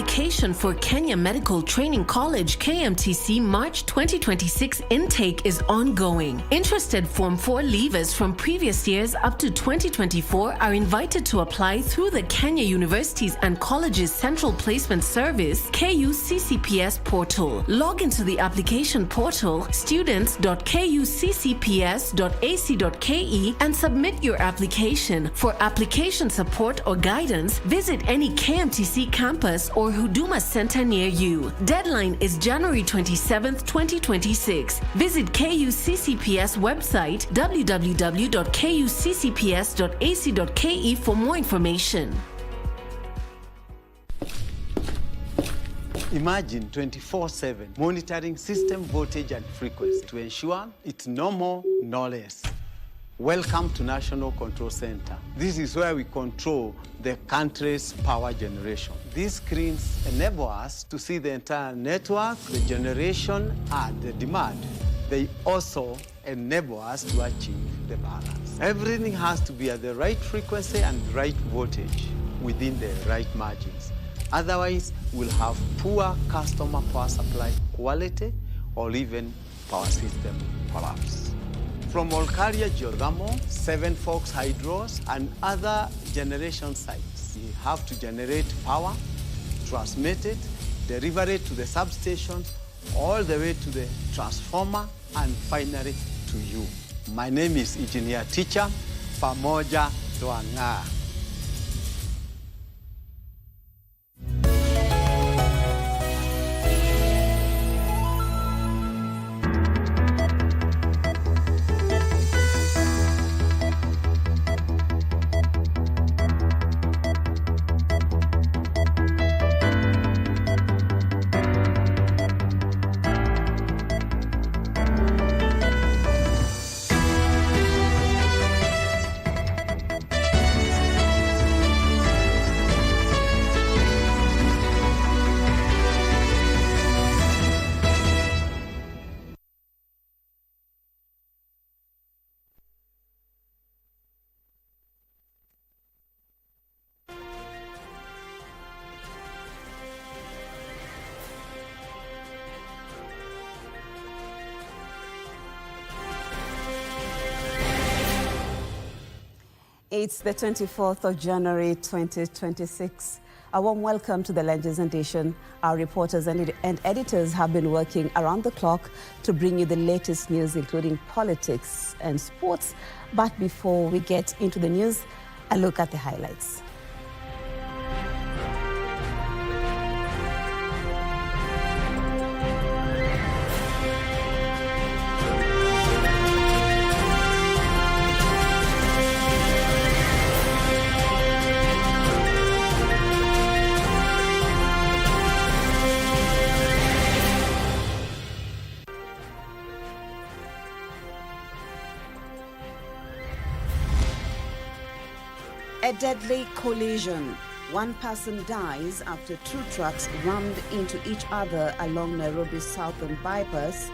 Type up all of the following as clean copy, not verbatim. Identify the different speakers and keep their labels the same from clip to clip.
Speaker 1: application for Kenya Medical Training College KMTC March 2026 intake is ongoing. Interested Form 4 leavers from previous years up to 2024 are invited to apply through the Kenya Universities and Colleges Central Placement Service KUCCPS portal. Log into the application portal students.kuccps.ac.ke and submit your application. For application support or guidance, visit any KMTC campus or Huduma Center near you. Deadline is January 27th, 2026. Visit KUCCPS website www.kuccps.ac.ke for more information.
Speaker 2: Imagine 24/7 monitoring system voltage and frequency to ensure it's no more, no less. Welcome to National Control Center. This is where we control the country's power generation. These screens enable us to see the entire network, the generation, and the demand. They also enable us to achieve the balance. Everything has to be at the right frequency and right voltage within the right margins. Otherwise, we'll have poor customer power supply quality or even power system collapse. From Olkaria Geothermal, Seven Forks Hydros, and other generation sites, you have to generate power, transmit it, deliver it to the substations, all the way to the transformer, and finally to you. My name is Engineer Teacher Pamoja Twanga.
Speaker 3: It's the 24th of January 2026. A warm welcome to the Legends Edition. Our reporters and editors have been working around the clock to bring you the latest news, including politics and sports. But before we get into the news, a look at the highlights. A deadly collision. One person dies after two trucks rammed into each other along Nairobi's southern bypass.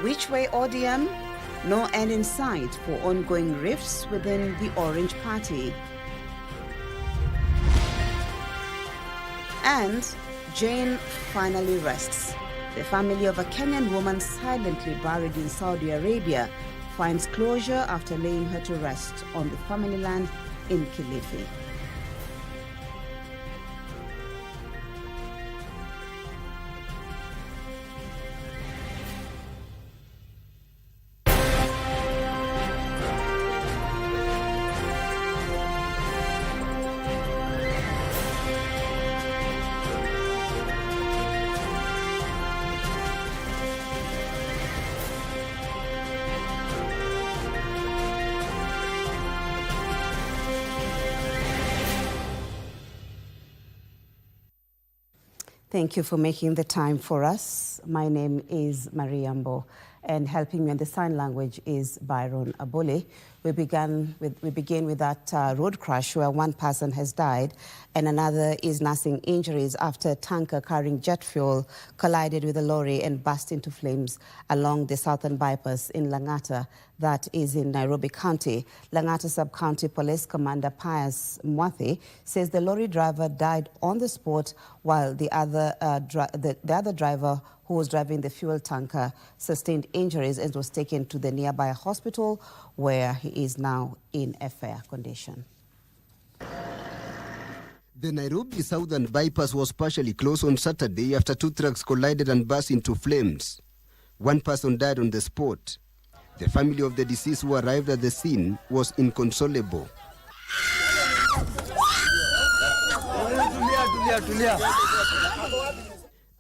Speaker 3: Which way ODM? No end in sight for ongoing rifts within the Orange Party. And Jane finally rests. The family of a Kenyan woman silently buried in Saudi Arabia finds closure after laying her to rest on the family land in Kilifi. Thank you for making the time for us. My name is Mariambo, and helping me in the sign language is Byron Abole. We begin with that road crash where one person has died and another is nursing injuries after a tanker carrying jet fuel collided with a lorry and burst into flames along the southern bypass in Langata, that is in Nairobi County. Langata Sub-County Police Commander Pius Mwathi says the lorry driver died on the spot while the other driver who was driving the fuel tanker sustained injuries and was taken to the nearby hospital where he is now in a fair condition.
Speaker 4: The Nairobi Southern Bypass was partially closed on Saturday after two trucks collided and burst into flames. One person died on the spot. The family of the deceased who arrived at the scene was inconsolable.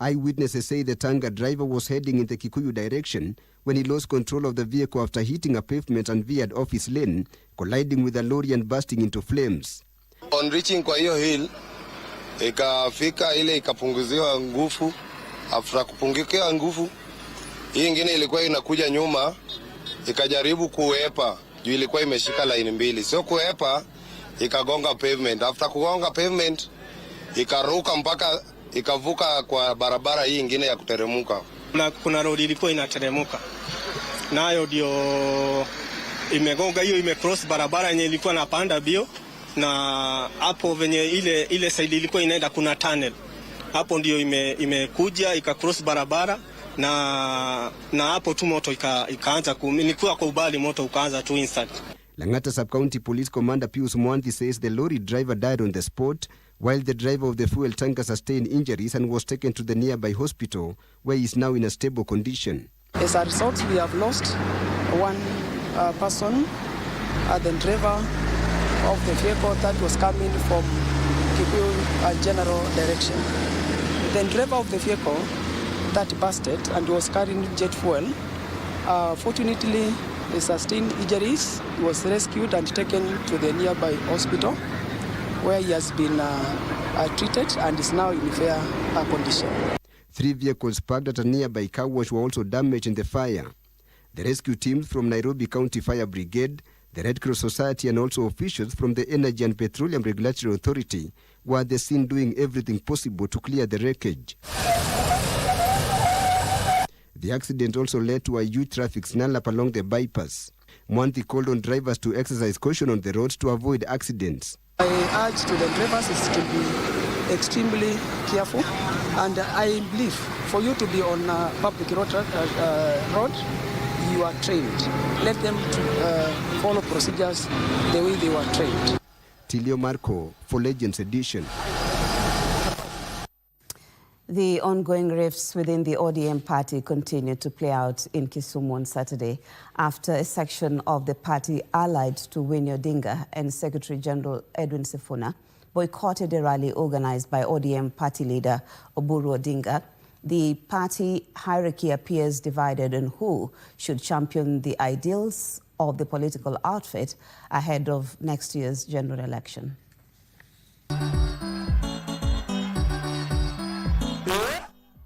Speaker 4: Eyewitnesses say the tanker driver was heading in the Kikuyu direction when he lost control of the vehicle after hitting a pavement and veered off his lane, colliding with a lorry and bursting into flames.
Speaker 5: On reaching kwa hiyo hill, ikafika ile ikapunguziwa nguvu. After kupungukiwa nguvu, hii ingine ilikuwa inakuja nyuma, ikajaribu kuepa, juu ilikuwa imeshika line mbili. Sio kuepa, ikagonga pavement. After kugonga pavement, ikaruka mpaka ikavuka kwa barabara hii ingine ya kuteremuka.
Speaker 6: Kuna road ilikuwa inateremuka. Nayo ndio imegonga, hiyo imecross barabara yenye ilikuwa napanda bio, na hapo venye ile side ilikuwa inaenda kuna tunnel. Hapo ndio imekuja ikacross barabara na hapo tu moto ikaanza nilikuwa kwa ubali moto ukaanza tu instant.
Speaker 4: Langata Sub-County Police Commander Pius Mwanthi says the lorry driver died on the spot, while the driver of the fuel tanker sustained injuries and was taken to the nearby hospital, where he is now in a stable condition.
Speaker 7: As a result, we have lost one person, the driver of the vehicle that was coming from Kikuyu general direction. The driver of the vehicle that busted and was carrying jet fuel, fortunately, he sustained injuries. He was rescued and taken to the nearby hospital, where he has been treated and is now in fair condition. 3 vehicles parked at a nearby car wash were also damaged in the fire. The rescue teams from Nairobi County Fire Brigade, the Red Cross Society and also officials from the Energy and Petroleum Regulatory Authority were at the scene doing everything possible to clear the wreckage. The accident also led to a huge traffic snarl-up along the bypass. Mwanthi called on drivers to exercise caution on the roads to avoid accidents. I urge to the drivers is to be extremely careful, and I believe for you to be on public road, you are trained. Let them follow procedures the way they were trained.
Speaker 4: Tilio Marco for Legends Edition.
Speaker 3: The ongoing rifts within the ODM party continued to play out in Kisumu on Saturday after a section of the party allied to Winnie Odinga and Secretary General Edwin Sifuna boycotted a rally organized by ODM party leader Oburu Odinga. The party hierarchy appears divided on who should champion the ideals of the political outfit ahead of next year's general election.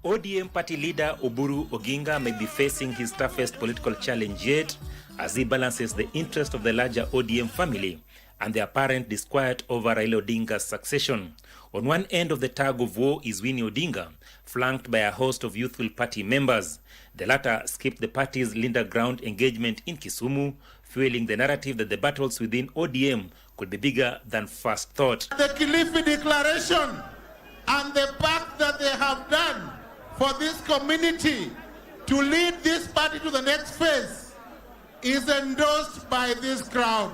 Speaker 8: ODM party leader Oburu Oginga may be facing his toughest political challenge yet as he balances the interest of the larger ODM family and the apparent disquiet over Raila Odinga's succession. On one end of the tug of war is Winnie Odinga, flanked by a host of youthful party members. The latter skipped the party's Linda ground engagement in Kisumu, fueling the narrative that the battles within ODM could be bigger than first thought.
Speaker 9: The Kilifi Declaration and the pact that they have done for this community to lead this party to the next phase is endorsed by this crowd.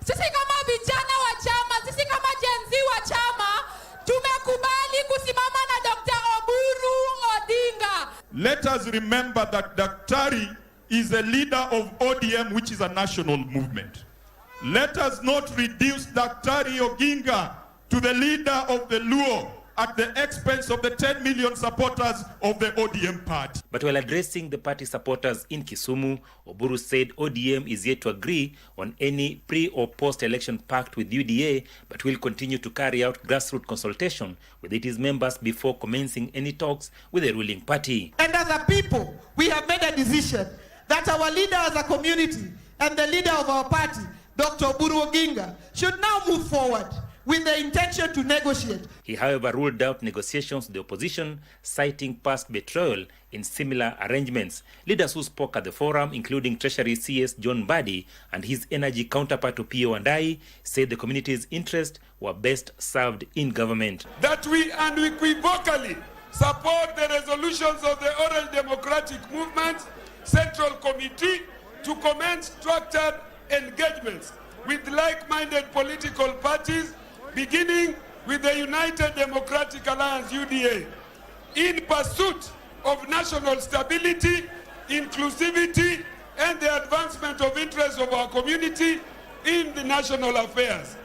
Speaker 10: Sisi kama vijana wa chama, sisi kama Gen Z wa chama, tumekubali kusimama na Dr. Oburu Odinga.
Speaker 11: Let us remember that Daktari is a leader of ODM, which is a national movement. Let us not reduce Daktari Oginga to the leader of the Luo at the expense of the 10 million supporters of the ODM party.
Speaker 8: But while addressing the party supporters in Kisumu, Oburu said ODM is yet to agree on any pre- or post-election pact with UDA, but will continue to carry out grassroots consultation with its members before commencing any talks with the ruling party.
Speaker 12: And as a people, we have made a decision that our leader as a community and the leader of our party, Dr. Oburu Odinga, should now move forward with the intention to negotiate.
Speaker 8: He, however, ruled out negotiations with the opposition, citing past betrayal in similar arrangements. Leaders who spoke at the forum, including Treasury CS John Mbadi and his energy counterpart Opiyo Wandayi, said the community's interests were best served in government.
Speaker 13: That we unequivocally support the resolutions of the Orange Democratic Movement Central Committee to commence structured engagements with like-minded political parties, beginning with the United Democratic Alliance, UDA, in pursuit of national stability, inclusivity, and the advancement of interests of our community in the national affairs.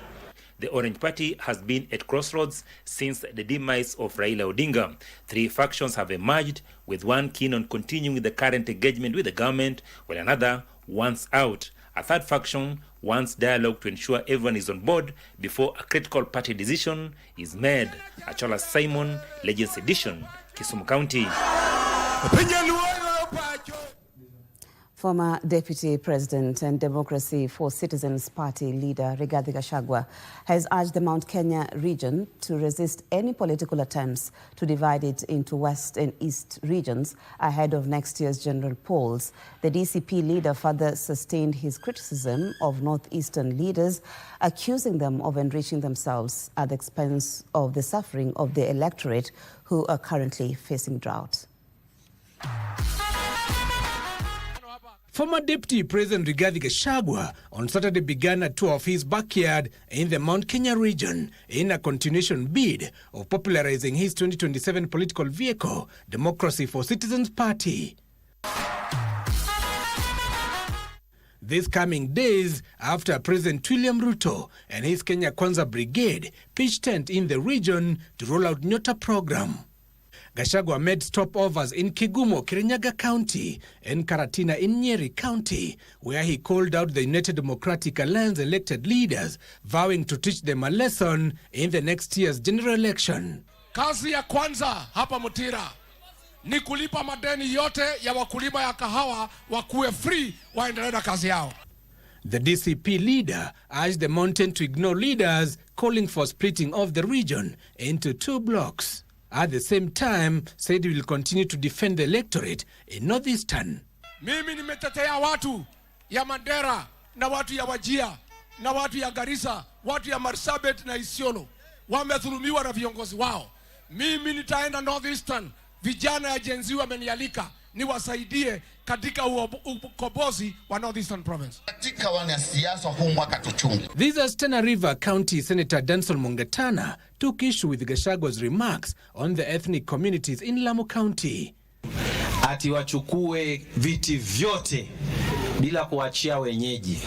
Speaker 8: The Orange Party has been at crossroads since the demise of Raila Odinga. 3 factions have emerged, with one keen on continuing the current engagement with the government, while another wants out. A third faction wants dialogue to ensure everyone is on board before a critical party decision is made. Achola Simon, Legends Edition, Kisumu County.
Speaker 3: Former Deputy President and Democracy for Citizens Party leader Rigathi Gachagua has urged the Mount Kenya region to resist any political attempts to divide it into West and East regions ahead of next year's general polls. The DCP leader further sustained his criticism of Northeastern leaders, accusing them of enriching themselves at the expense of the suffering of the electorate who are currently facing drought.
Speaker 14: Former Deputy President Rigathi Gachagua on Saturday began a tour of his backyard in the Mount Kenya region in a continuation bid of popularizing his 2027 political vehicle, Democracy for Citizens Party. These coming days, after President William Ruto and his Kenya Kwanza Brigade pitched tent in the region to roll out Nyota program. Gachagua made stopovers in Kigumo, Kirinyaga County, and Karatina in Nyeri County, where he called out the United Democratic Alliance elected leaders, vowing to teach them a lesson in the next year's general election.
Speaker 15: Kazi ya kwanza hapa Mutira ni kulipa madeni yote ya wakulima ya kahawa wakuwe free waendelee na kazi yao.
Speaker 14: The DCP leader urged the mountain to ignore leaders calling for splitting of the region into 2 blocks. At the same time, said he will continue to defend the electorate in Northeastern.
Speaker 15: Mimi nimetetea watu ya Mandera na watu ya Wajia na watu ya Garissa, watu ya Marsabit na Isiolo. Wamedhulumiwa na viongozi wao. Mimi nitaenda Northeastern, vijana ya Gen Z wamenialika niwasaidie katika ukombozi wa Northeastern Province.
Speaker 16: Katika wanasiasa huu mwaka tuchunge.
Speaker 14: This as Tana River County Senator Danson Mungatana took issue with Gachagua's remarks on the ethnic communities in Lamu County.
Speaker 17: Ati wachukue viti vyote bila kuachia wenyeji.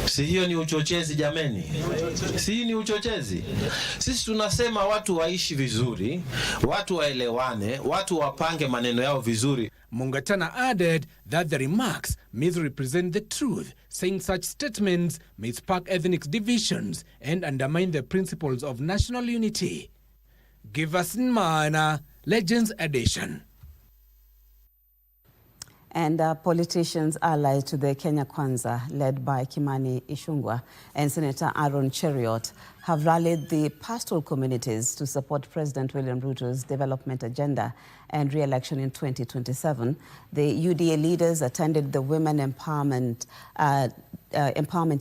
Speaker 17: Si hiyo ni uchochezi jameni? Si ni uchochezi? Sisi tunasema watu waishi vizuri, watu waelewane, watu wapange maneno yao vizuri.
Speaker 14: Mungatana added that the remarks misrepresent the truth, saying such statements may spark ethnic divisions and undermine the principles of national unity. Give us in mind, Legends Edition.
Speaker 3: And politicians allied to the Kenya Kwanza, led by Kimani Ichung'wah and Senator Aaron Cheriot, have rallied the pastoral communities to support President William Ruto's development agenda and re-election in 2027. The UDA leaders attended the Women Empowerment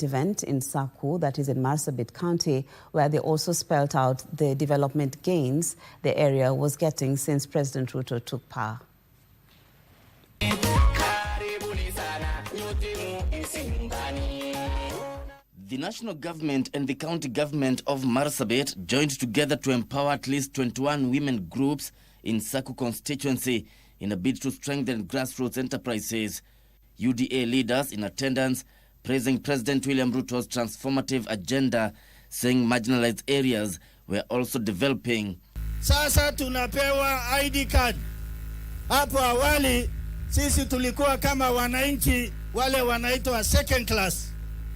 Speaker 3: event in Saku, that is in Marsabit County, where they also spelled out the development gains the area was getting since President Ruto took power.
Speaker 18: The national government and the county government of Marsabit joined together to empower at least 21 women groups in Saku constituency in a bid to strengthen grassroots enterprises. UDA leaders in attendance praising President William Ruto's transformative agenda, saying marginalized areas were also developing.
Speaker 19: sasa tunapewa ID card. Hapo awali sisi tulikuwa kama wananchi wale wanaitwa second class.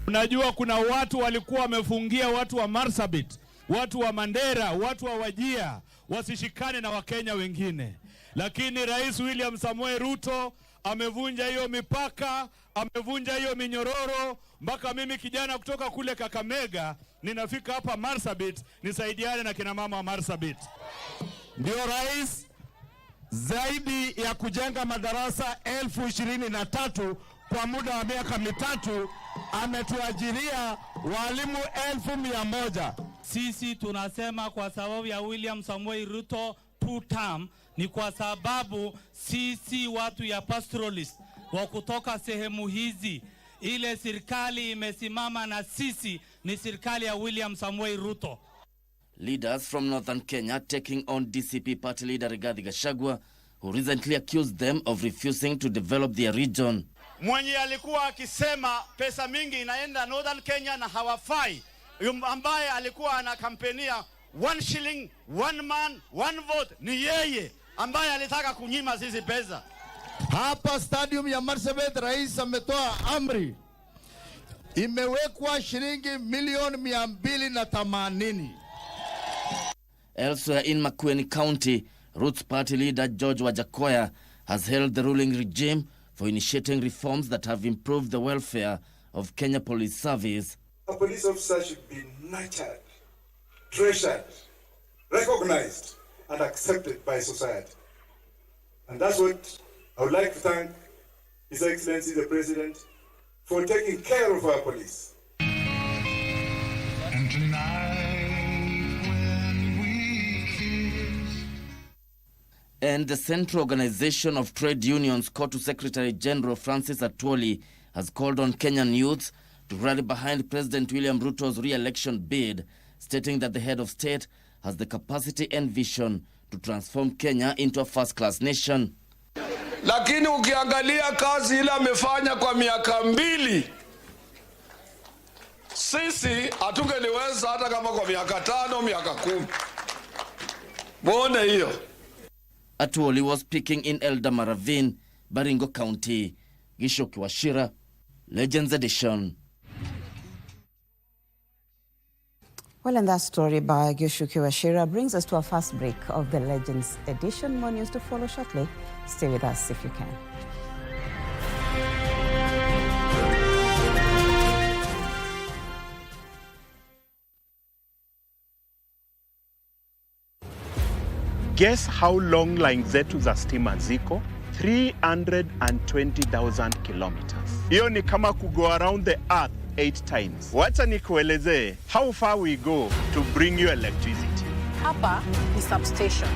Speaker 11: Unajua kuna watu walikuwa wamefungia watu wa Marsabit, watu wa Mandera, watu wa Wajia wasishikane na Wakenya wengine. Lakini Rais William Samoei Ruto amevunja hiyo mipaka, amevunja hiyo minyororo, mpaka mimi kijana kutoka kule Kakamega ninafika hapa Marsabit nisaidiane na kina mama wa Marsabit. Ndio rais zaidi ya kujenga madarasa 23,000 kwa muda wa miaka mitatu ametuajiria walimu 1,100.
Speaker 20: Sisi tunasema kwa sababu ya William Samoei Ruto 2 term ni kwa sababu sisi watu ya pastoralist wa kutoka sehemu hizi, ile serikali imesimama na sisi ni serikali ya William Samoei Ruto.
Speaker 18: Leaders from northern Kenya taking on DCP party leader Rigathi Gachagua, who recently accused them of refusing to develop their region.
Speaker 21: Mwenye alikuwa akisema pesa mingi inaenda northern Kenya na hawafai, ambaye alikuwa anakampenia 1 shilling, 1 man, 1 vote, ni yeye ambaye alitaka kunyima sisi pesa.
Speaker 19: Hapa stadium ya Marsabit rais ametoa amri, imewekwa shilingi milioni 280.
Speaker 18: Elsewhere in Makueni County, Roots Party leader George Wajakoya has hailed the ruling regime for initiating reforms that have improved the welfare of Kenya Police Service.
Speaker 22: A police officer should be nurtured, treasured, recognized, and accepted by society. And that's what I would like to thank His Excellency the President for taking care of our police.
Speaker 9: And tonight when we kiss.
Speaker 18: And the Central Organization of Trade Unions COTU Secretary General Francis Atwoli has called on Kenyan youths to rally behind President William Ruto's re-election bid, stating that the head of state has the capacity and vision to transform Kenya into a first-class nation.
Speaker 13: Lakini ukiangalia kazi ile amefanya kwa miaka 2, sisi hatungeliweza hata kama kwa miaka 5, miaka 10. Muone hiyo.
Speaker 18: Atwoli was speaking in Eldama Ravine, Baringo County. Gishoki Washira, Legends Edition.
Speaker 3: Well, and that story by Gishuki Washira brings us to our first break of the Legends Edition. More news to follow shortly. Stay with us if you can.
Speaker 23: Guess how long line zetu za stima ziko? 320,000 kilometers. Hiyo ni kama go around the earth 8 times. Wacha nikuelezee how far we go to bring you electricity.
Speaker 24: Hapa ni substation.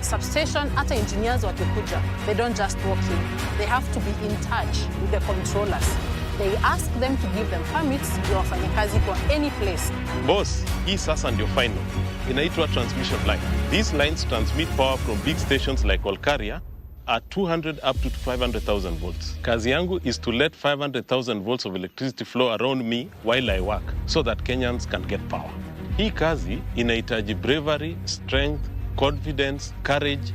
Speaker 24: Substation, hata engineers wakikuja, they don't just walk in. They have to be in touch with the controllers. They ask them to give them permits ya wafanyakazi kwa any place.
Speaker 25: Boss, hii sasa ndio final. Inaitwa transmission line. These lines transmit power from big stations like Olkaria at 200 up to 500,000 volts. Kazi yangu is to let 500,000 volts of electricity flow around me while I work so that Kenyans can get power. Hii kazi inahitaji bravery, strength, confidence, courage,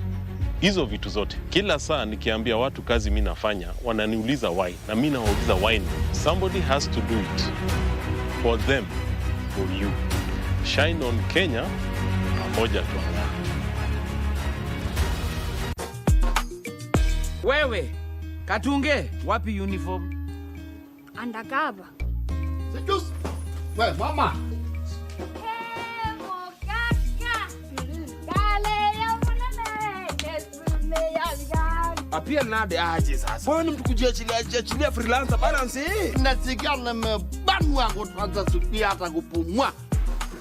Speaker 25: hizo vitu zote. Kila saa nikiambia watu kazi mimi nafanya, wananiuliza why, na mimi nawauliza why. Somebody has to do it. For them, for you. Shine on Kenya, pamoja tuang'aa.
Speaker 26: Wewe, Katunge, wapi uniform?
Speaker 27: Undercover.
Speaker 26: Sijus. Wewe, mama. Apia nade aje sasa. Mbona mtu kujiachilia freelancer balance hii?
Speaker 19: Nasikia nimebanwa kuanza supia hata kupumua.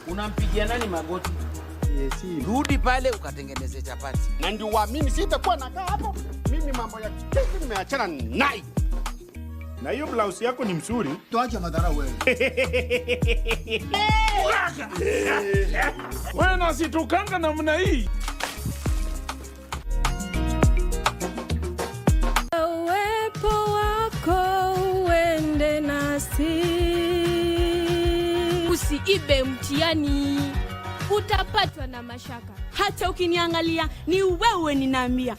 Speaker 26: Unampigia nani magoti?
Speaker 19: Yes.
Speaker 26: Rudi pale ukatengeneze chapati.
Speaker 19: Na ndio waamini sitakuwa nakaa hapo. Mimi mambo ya kesi nimeachana naye.
Speaker 23: Na hiyo blouse yako ni mzuri.
Speaker 19: Tuache madhara wewe.
Speaker 11: Wewe nasitukanga namna hii.
Speaker 27: Uwepo wako uende nasi. Usiibe mtihani, utapatwa na mashaka. hata ukiniangalia ni wewe ninaambia.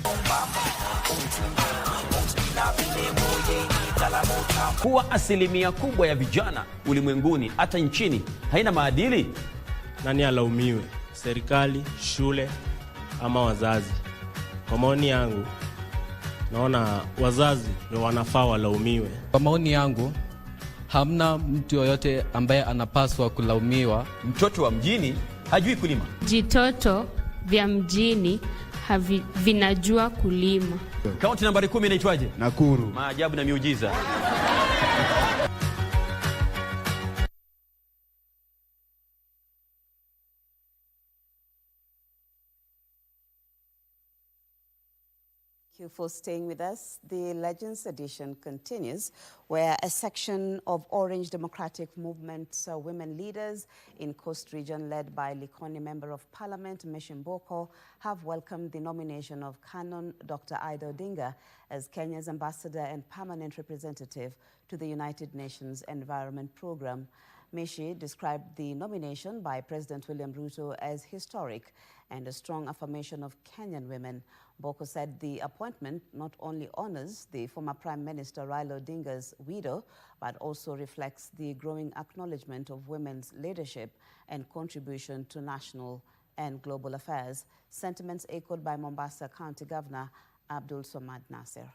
Speaker 1: Kuwa asilimia kubwa ya vijana ulimwenguni hata nchini haina maadili.
Speaker 2: Nani alaumiwe? Serikali, shule ama wazazi? Kwa maoni yangu, naona wazazi ndio wanafaa walaumiwe.
Speaker 4: Kwa maoni yangu, hamna mtu yoyote ambaye anapaswa kulaumiwa.
Speaker 1: Mtoto wa mjini hajui kulima.
Speaker 27: Jitoto vya mjini vinajua kulima.
Speaker 1: Kaunti nambari 10 inaitwaje?
Speaker 5: Nakuru.
Speaker 1: Maajabu na miujiza.
Speaker 3: Thank you for staying with us. The Legends edition continues, where a section of Orange Democratic Movement women leaders in Coast Region, led by Likoni Member of Parliament Meshimboko, have welcomed the nomination of Canon Dr. Odinga as Kenya's ambassador and permanent representative to the United Nations Environment Programme. Meshi described the nomination by President William Ruto as historic and a strong affirmation of Kenyan women. Boko said the appointment not only honors the former Prime Minister Raila Odinga's widow, but also reflects the growing acknowledgement of women's leadership and contribution to national and global affairs. Sentiments echoed by Mombasa County Governor Abdul Somad Nasser.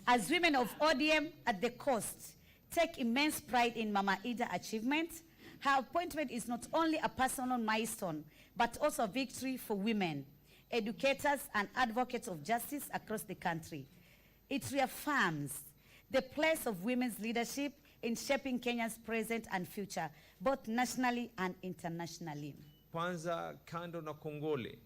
Speaker 6: As women of ODM at the coast take immense pride in Mama Ida's achievements, her appointment is not only a personal milestone, but also a victory for women, educators and advocates of justice across the country. It reaffirms the place of women's leadership in shaping Kenya's present and future, both nationally and internationally.
Speaker 7: Kwanza, kando na kongole.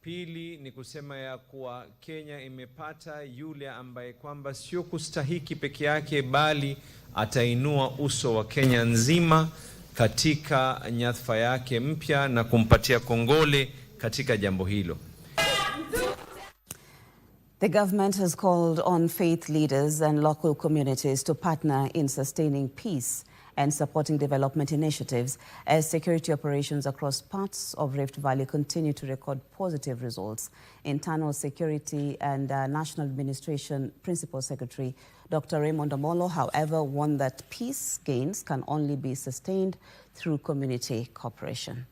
Speaker 7: Pili ni kusema ya kuwa Kenya imepata yule ambaye kwamba sio kustahiki peke yake, bali atainua uso wa Kenya nzima katika nyadhifa yake mpya na kumpatia kongole katika jambo hilo.
Speaker 3: The government has called on faith leaders and local communities to partner in sustaining peace and supporting development initiatives as security operations across parts of Rift Valley continue to record positive results. Internal Security and National Administration Principal Secretary Dr. Raymond Omolo, however, warned that peace gains can only be sustained through community cooperation.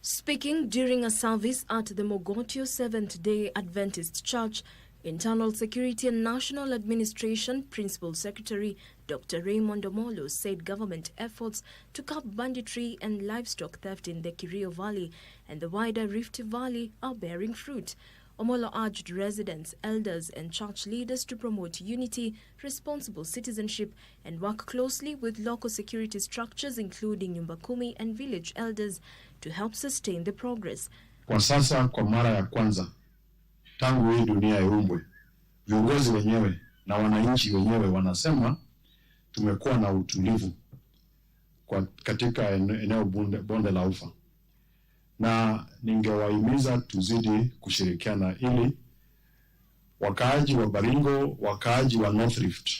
Speaker 27: Speaking during a service at the Mogotio Seventh-day Adventist Church, Internal Security and National Administration Principal Secretary Dr. Raymond Omolo said government efforts to curb banditry and livestock theft in the Kerio Valley and the wider Rift Valley are bearing fruit. Omolo urged residents, elders and church leaders to promote unity, responsible citizenship and work closely with local security structures including Nyumba Kumi and village elders to help sustain the progress.
Speaker 22: Kwa sasa, kwa mara ya kwanza tangu hii dunia iumbwe, viongozi wenyewe na wananchi wenyewe wanasema tumekuwa na utulivu katika eneo bonde la Ufa, na ningewahimiza tuzidi kushirikiana ili wakaaji wa Baringo, wakaaji wa North Rift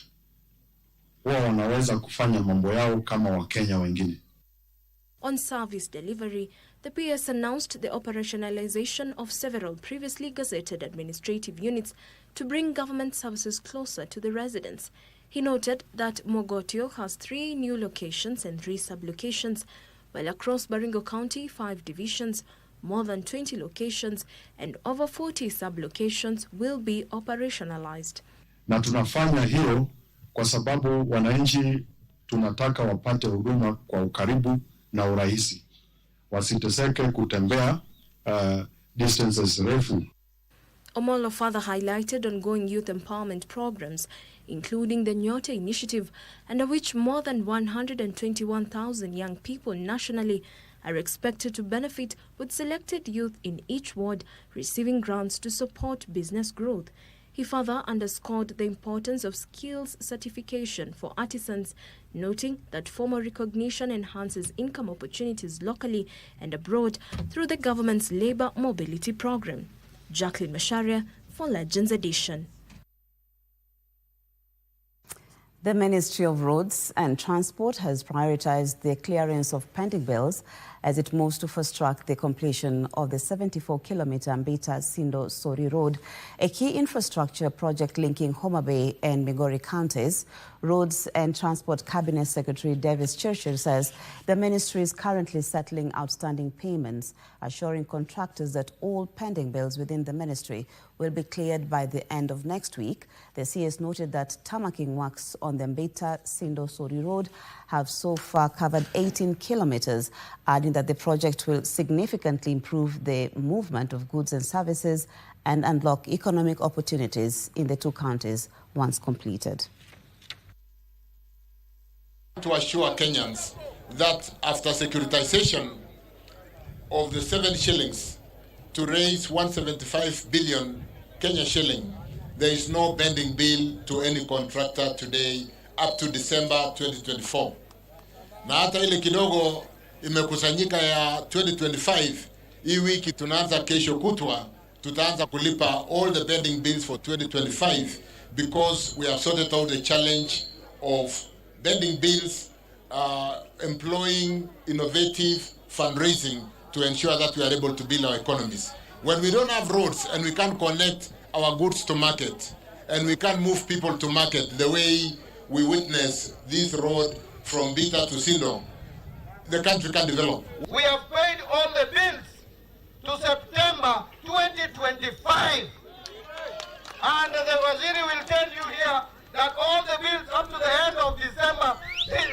Speaker 22: wao wanaweza kufanya mambo yao kama Wakenya wengine.
Speaker 27: On service delivery, the PS announced the operationalization of several previously gazetted administrative units to bring government services closer to the residents. He noted that Mogotio has 3 new locations and 3 sub-locations, while across Baringo County, 5 divisions, more than 20 locations, and over 40 sub-locations will be operationalized.
Speaker 22: Na tunafanya hiyo kwa sababu wananchi tunataka wapate huduma kwa ukaribu na urahisi. Wasiteseke kutembea distances refu.
Speaker 27: Omolo further highlighted ongoing youth empowerment programs, including the Nyote Initiative, under which more than 121,000 young people nationally are expected to benefit, with selected youth in each ward receiving grants to support business growth. He further underscored the importance of skills certification for artisans, noting that formal recognition enhances income opportunities locally and abroad through the government's labor mobility program. Jacqueline Masharia for Legends Edition.
Speaker 3: The Ministry of Roads and Transport has prioritized the clearance of pending bills as it moves to fast-track the completion of the 74-kilometer Mbita-Sindo-Sori Road, a key infrastructure project linking Homa Bay and Migori counties. Roads and Transport Cabinet Secretary Davis Churchill says the ministry is currently settling outstanding payments, assuring contractors that all pending bills within the ministry will be cleared by the end of next week. The CS noted that tarmacking works on the Mbita-Sindo-Sori Road have so far covered 18 kilometers, adding that the project will significantly improve the movement of goods and services and unlock economic opportunities in the two counties once completed.
Speaker 9: To assure Kenyans that after securitization of the 7 shillings to raise 175 billion Kenya shilling, there is no pending bill to any contractor today up to December 2024. Na hata ile kidogo imekusanyika ya 2025, hii wiki tunaanza kesho kutwa, tutaanza kulipa all the pending bills for 2025 because we have sorted out the challenge of pending bills, employing innovative fundraising to ensure that we are able to build our economies. When we don't have roads and we can't connect our goods to market and we can't move people to market the way we witness this road from Bita to Sindo, the country can develop.
Speaker 5: We have paid all the bills to September 2025. And the Waziri will tell you here that all the bills up to the end of December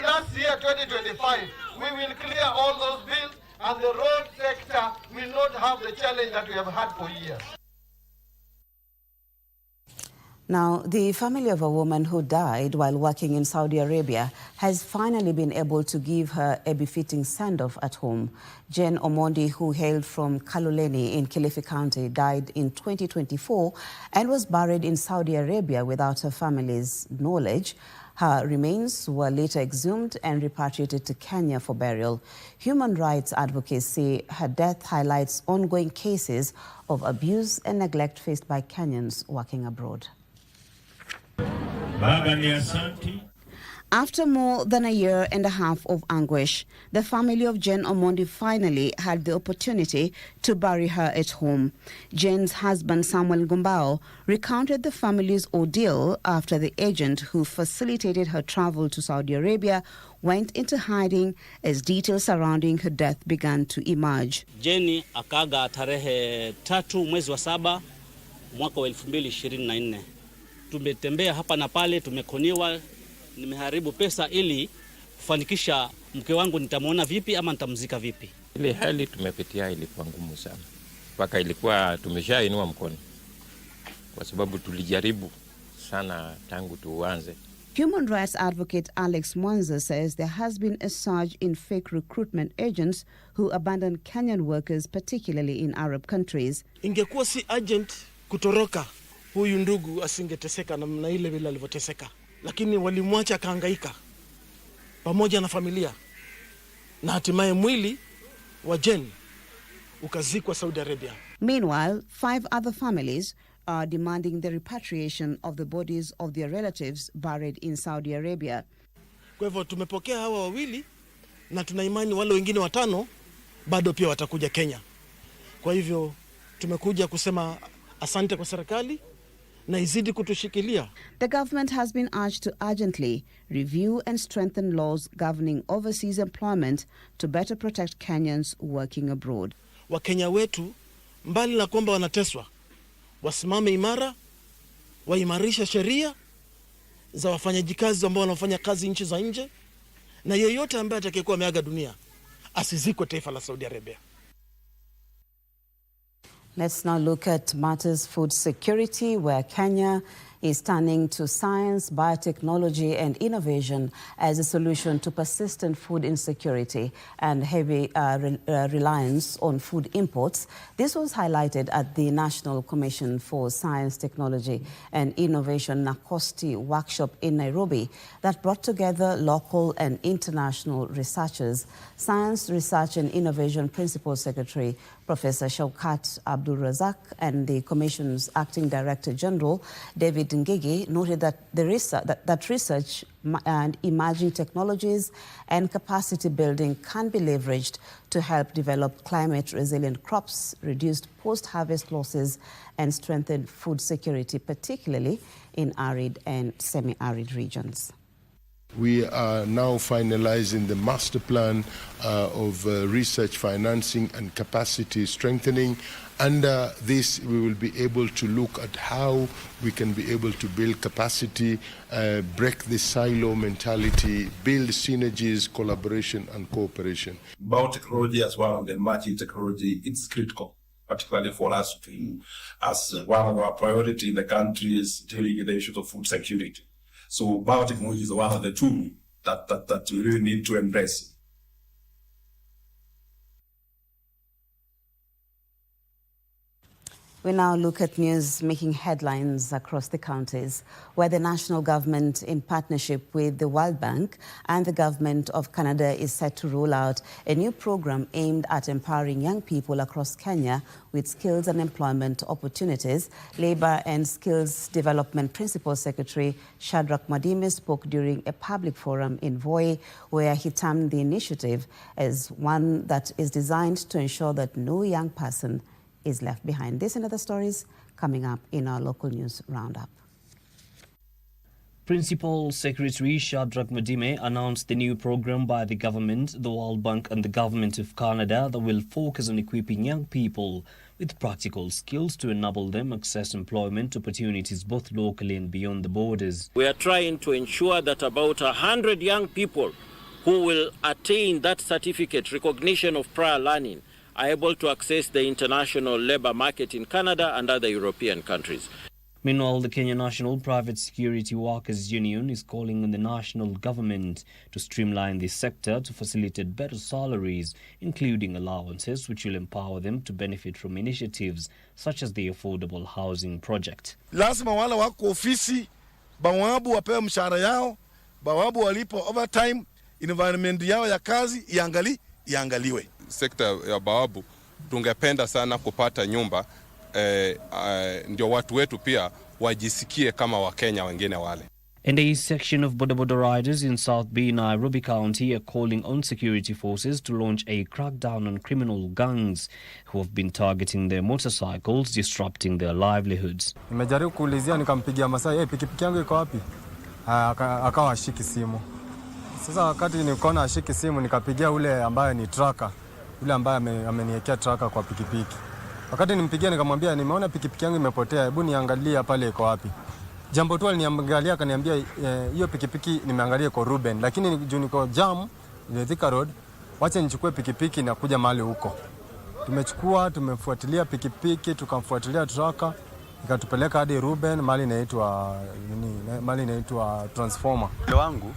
Speaker 5: last year, 2025, we will clear all those bills and the road sector will not have the challenge that we have had for years.
Speaker 3: Now, the family of a woman who died while working in Saudi Arabia has finally been able to give her a befitting send-off at home. Jane Omondi, who hailed from Kaloleni in Kilifi County, died in 2024 and was buried in Saudi Arabia without her family's knowledge. Her remains were later exhumed and repatriated to Kenya for burial. Human rights advocates say her death highlights ongoing cases of abuse and neglect faced by Kenyans working abroad. After more than a year and a half of anguish, the family of Jane Omondi finally had the opportunity to bury her at home. Jane's husband, Samuel Gumbao, recounted the family's ordeal after the agent who facilitated her travel to Saudi Arabia went into hiding as details surrounding her death began to emerge.
Speaker 8: Jane akaga tarehe 3 mwezi wa 7 mwaka wa 2024. Tumetembea hapa na pale, tumekoniwa, nimeharibu pesa ili kufanikisha mke wangu nitamwona vipi ama nitamzika vipi.
Speaker 10: Ile hali tumepitia ilikuwa ngumu sana. Mpaka ilikuwa tumeshainua mkono. Kwa sababu tulijaribu sana tangu tuanze.
Speaker 3: Human rights advocate Alex Mwanza says there has been a surge in fake recruitment agents who abandon Kenyan workers, particularly in Arab countries.
Speaker 19: Ingekuwa si agent kutoroka, huyu ndugu asingeteseka namna ile vile alivyoteseka. Lakini walimwacha kaangaika pamoja na familia. Na hatimaye mwili wa Jane ukazikwa Saudi Arabia.
Speaker 3: Meanwhile, 5 other families are demanding the repatriation of the bodies of their relatives buried in Saudi Arabia.
Speaker 19: Kwa hivyo tumepokea hawa wawili na tuna imani wale wengine 5 bado pia watakuja Kenya. Kwa hivyo tumekuja kusema asante kwa serikali na izidi kutushikilia.
Speaker 3: The government has been urged to urgently review and strengthen laws governing overseas employment to better protect Kenyans working abroad.
Speaker 19: Wakenya wetu mbali na kwamba wanateswa, wasimame imara, waimarisha sheria za wafanyajikazi ambao wanafanya kazi nchi za nje, na yeyote ambaye atakayekuwa ameaga dunia asizikwe taifa la Saudi Arabia.
Speaker 3: Let's now look at matters food security, where Kenya is turning to science, biotechnology and innovation as a solution to persistent food insecurity and heavy reliance on food imports. This was highlighted at the National Commission for Science, Technology and Innovation NACOSTI workshop in Nairobi that brought together local and international researchers. Science, Research and Innovation Principal Secretary Professor Shaukat Abdul Razak and the Commission's Acting Director General David Ngigi noted that that research and emerging technologies and capacity building can be leveraged to help develop climate-resilient crops, reduce post-harvest losses, and strengthen food security, particularly in arid and semi-arid regions.
Speaker 12: We are now finalizing the master plan of research financing and capacity strengthening. Under this, we will be able to look at how we can be able to build capacity, break the silo mentality, build synergies, collaboration and cooperation.
Speaker 14: Biotechnology as one of the emerging technology, it's critical, particularly for us to, as one of our priority in the country is dealing with the issues of food security. So biotechnology is one of the tools that we really need to embrace.
Speaker 3: We now look at news making headlines across the counties, where the national government, in partnership with the World Bank and the government of Canada, is set to roll out a new program aimed at empowering young people across Kenya with skills and employment opportunities. Labour and Skills Development Principal Secretary Shadrach Mwadime spoke during a public forum in Voi, where he termed the initiative as one that is designed to ensure that no young person is left behind. This and other stories coming up in our local news roundup.
Speaker 15: Principal Secretary Shadrach Mwadime announced the new program by the government, the World Bank and the government of Canada that will focus on equipping young people with practical skills to enable them access employment opportunities both locally and beyond the borders.
Speaker 16: We are trying to ensure that about 100 young people who will attain that certificate, recognition of prior learning, are able to access the international labour market in Canada and other European countries.
Speaker 15: Meanwhile, the Kenya National Private Security Workers Union is calling on the national government to streamline this sector to facilitate better salaries, including allowances, which will empower them to benefit from initiatives such as the Affordable Housing Project.
Speaker 17: Lazima wale wako ofisi, bawabu wapewe mshahara yao, bawabu walipo overtime, environment yao ya kazi iangaliwe.
Speaker 20: Sekta ya bawabu tungependa sana kupata nyumba ndio watu wetu pia wajisikie kama Wakenya wengine wale.
Speaker 15: And a section of bodaboda riders in South B, Nairobi County are calling on security forces to launch a crackdown on criminal gangs who have been targeting their motorcycles, disrupting their livelihoods.
Speaker 21: Nimejaribu kuulizia nikampigia Masai, pikipiki yangu iko wapi? Akawa ashiki simu. Sasa wakati nikaona ashiki simu nikapigia ule ambaye ni tracker. Yule ambaye ameniwekea tracker kwa pikipiki. Wakati nimpigia nikamwambia nimeona pikipiki yangu imepotea, hebu niangalie pale iko wapi. Jambo tu aliniangalia akaniambia hiyo pikipiki nimeangalia iko Ruben, lakini juu niko jam ile Thika Road, wacha nichukue pikipiki na kuja mahali huko. Tumefuatilia pikipiki, tukamfuatilia tracker, ikatupeleka hadi Ruben, mahali inaitwa Transformer.
Speaker 28: Wangu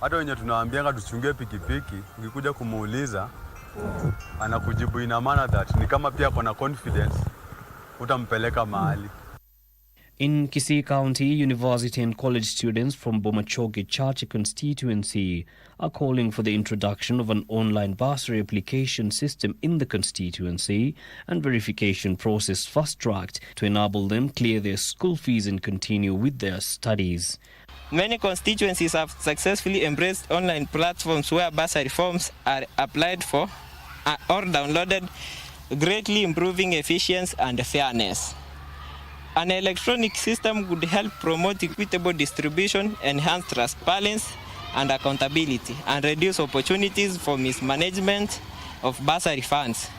Speaker 28: hata wenye tunawaambianga tuchungie pikipiki, ukikuja kumuuliza anakujibu ina maana that ni kama pia kuna confidence utampeleka mahali.
Speaker 15: In Kisii County, university and college students from Bomachoge Chache constituency are calling for the introduction of an online bursary application system in the constituency and verification process fast-tracked to enable them clear their school fees and continue with their studies.
Speaker 29: Many constituencies have successfully embraced online platforms where bursary forms are applied for or downloaded, greatly improving efficiency and fairness. An electronic system would help promote equitable distribution, enhance transparency and accountability, and reduce opportunities for mismanagement of bursary funds.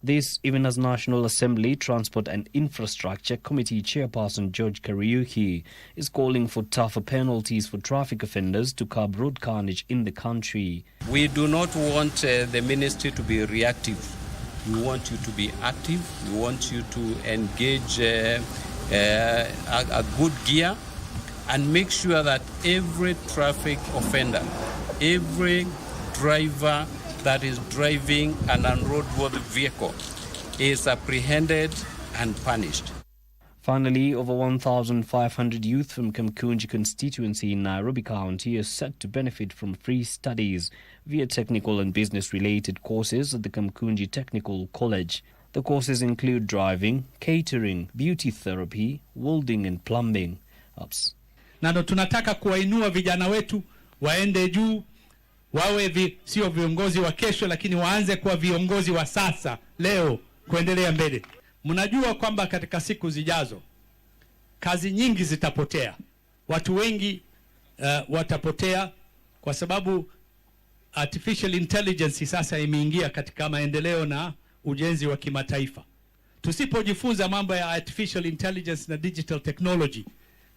Speaker 15: This even as National Assembly Transport and Infrastructure Committee Chairperson George Kariuki is calling for tougher penalties for traffic offenders to curb road carnage in the country.
Speaker 30: We do not want the ministry to be reactive. We want you to be active. We want you to engage a good gear and make sure that every traffic offender, every driver that is driving an unroadworthy vehicle is apprehended and punished.
Speaker 15: Finally, over 1,500 youth from Kamkunji constituency in Nairobi County are set to benefit from free studies via technical and business-related courses at the Kamkunji Technical College. The courses include driving, catering, beauty therapy, welding and plumbing.
Speaker 1: Na ndo tunataka kuwainua vijana wetu waende juu, wawe sio viongozi wa kesho, lakini waanze kuwa viongozi wa sasa, leo, kuendelea mbele. Mnajua kwamba katika siku zijazo kazi nyingi zitapotea. Watu wengi watapotea kwa sababu artificial intelligence sasa imeingia katika maendeleo na ujenzi wa kimataifa. Tusipojifunza mambo ya artificial intelligence na digital technology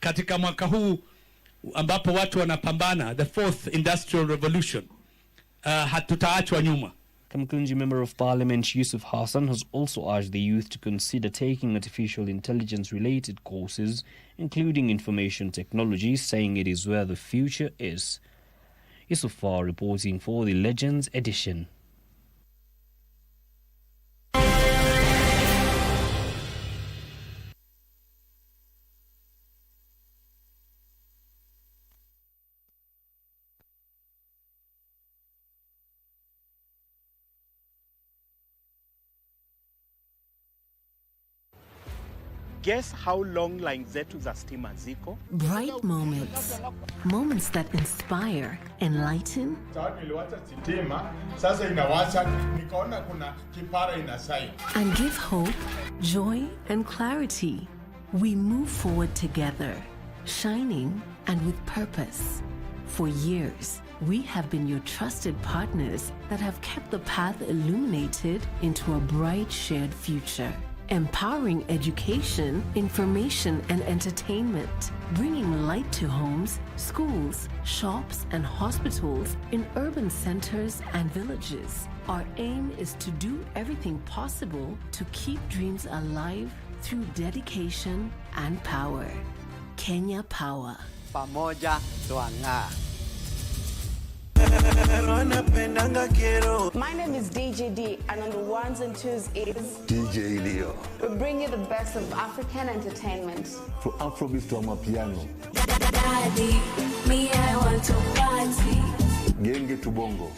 Speaker 1: katika mwaka huu ambapo watu wanapambana, the fourth industrial revolution, hatutaachwa nyuma.
Speaker 15: Kamkunji Member of Parliament Yusuf Hassan has also urged the youth to consider taking artificial intelligence-related courses, including information technology, saying it is where the future is. Yusuf reporting for the Legends edition.
Speaker 2: Guess how long line zetu za stima ziko?
Speaker 4: Bright moments. Moments that inspire, enlighten, and give hope, joy, and clarity. We move forward together, shining and with purpose. For years, we have been your trusted partners that have kept the path illuminated into a bright shared future. Empowering education, information, and entertainment, bringing light to homes, schools, shops, and hospitals in urban centers and villages. Our aim is to do everything possible to keep dreams alive through dedication and power. Kenya Power.
Speaker 11: Pamoja tuang'aa.
Speaker 13: My name is DJ D, and on the ones and twos is
Speaker 18: DJ Leo.
Speaker 13: We bring you the best of African entertainment.
Speaker 18: From Afrobeat to Amapiano.
Speaker 13: Daddy, me I want to party.
Speaker 18: Genge to bongo.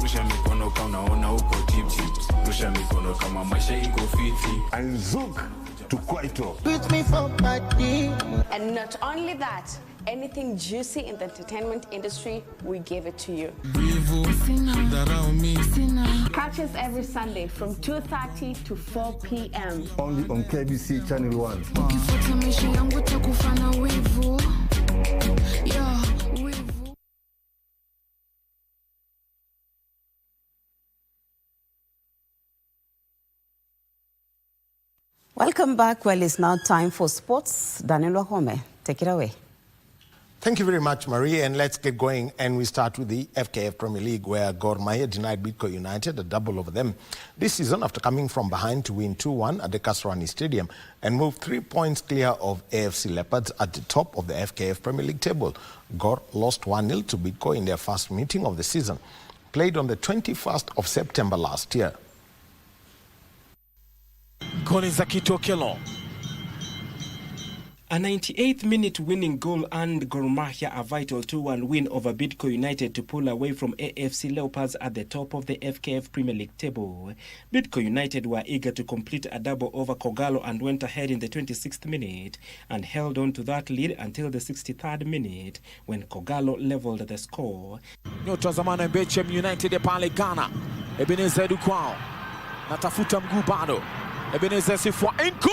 Speaker 23: Rusha mikono kama unaona uko tipsy. Rusha mikono kama maisha iko fiti.
Speaker 18: And Zouk to Kwaito.
Speaker 13: Put me for party. And not only that, anything juicy in the entertainment industry, we give it to you. Catch us every Sunday from 2:30 to 4 p.m.
Speaker 18: Only on KBC Channel 1.
Speaker 3: Welcome back. Well, it's now time for sports. Daniel Wahome, take it away.
Speaker 24: Thank you very much, Marie, and let's get going. And we start with the FKF Premier League, where Gor Mahia denied Bidco United a double over them this season after coming from behind to win 2-1 at the Kasarani Stadium and move 3 points clear of AFC Leopards at the top of the FKF Premier League table. Gor lost 1-0 to Bidco in their first meeting of the season, played on the 21st of September last year.
Speaker 25: A 98th minute winning goal earned Gor Mahia a vital 2-1 win over Bidco United to pull away from AFC Leopards at the top of the FKF Premier League table. Bidco United were eager to complete a double over Kogalo and went ahead in the 26th minute and held on to that lead until the 63rd minute when Kogalo leveled the score.
Speaker 26: Nyota zamani BHM United ya pale Ghana. Ebenezer Dukwao. Natafuta mguu bado. Ebenezer Sifwa Inko!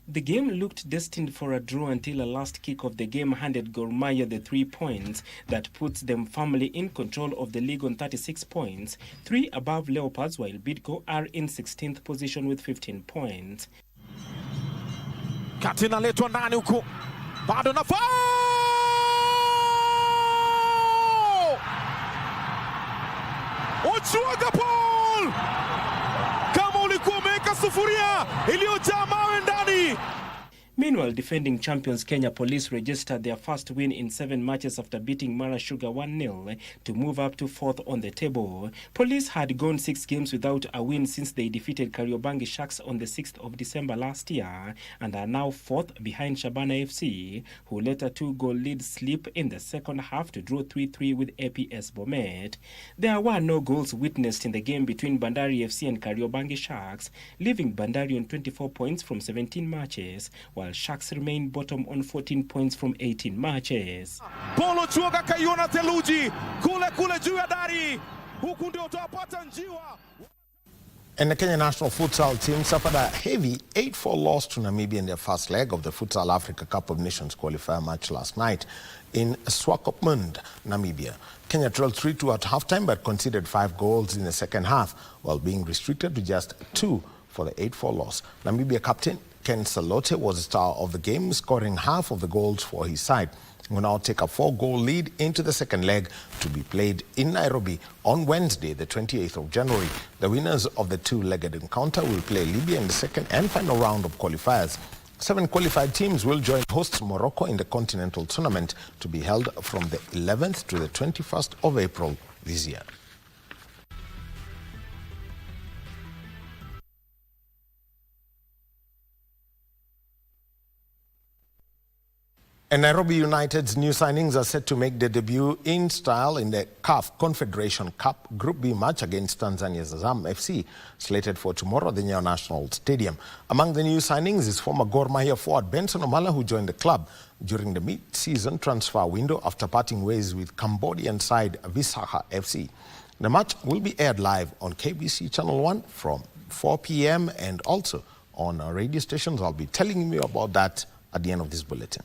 Speaker 25: The game looked destined for a draw until a last kick of the game handed Gor Mahia the 3 points that puts them firmly in control of the league on 36 points, 3 above Leopards, while Bidco are in 16th position with 15 points.
Speaker 26: Katina letwa ndani huko. Bado na foul! Ochuaga Paul! Kama ulikuwa umeweka sufuria iliyojaa mawe ndani.
Speaker 25: Meanwhile, defending champions Kenya Police registered their first win in 7 matches after beating Mara Sugar 1-0 to move up to 4th on the table. Police had gone 6 games without a win since they defeated Kariobangi Sharks on the 6th of December last year and are now 4th behind Shabana FC, who let a 2-goal lead slip in the second half to draw 3-3 with APS Bomet. There were no goals witnessed in the game between Bandari FC and Kariobangi Sharks, leaving Bandari on 24 points from 17 matches, while Sharks remain bottom on 14 points from 18 matches.
Speaker 26: Polo chuoga kaiona theluji kule juu ya dari huku ndio utapata njiwa.
Speaker 24: And the Kenya national futsal team suffered a heavy 8-4 loss to Namibia in their first leg of the Futsal Africa Cup of Nations qualifier match last night in Swakopmund, Namibia. Kenya trailed 3-2 at halftime but conceded 5 goals in the second half, while being restricted to just 2 for the 8-4 loss. Namibia captain Ken Salote was the star of the game, scoring half of the goals for his side. Will now take a 4-goal lead into the second leg to be played in Nairobi on Wednesday, the 28th of January. The winners of the 2-legged encounter will play Libya in the second and final round of qualifiers. 7 qualified teams will join hosts Morocco in the continental tournament to be held from the 11th to the 21st of April this year. And Nairobi United's new signings are set to make their debut in style in the CAF Confederation Cup Group B match against Tanzania's Azam FC, slated for tomorrow at the Nyayo National Stadium. Among the new signings is former Gor Mahia forward Benson Omala, who joined the club during the mid-season transfer window after parting ways with Cambodian side Visaha FC. The match will be aired live on KBC Channel 1 from 4 p.m. and also on our radio stations. I'll be telling you about that at the end of this bulletin.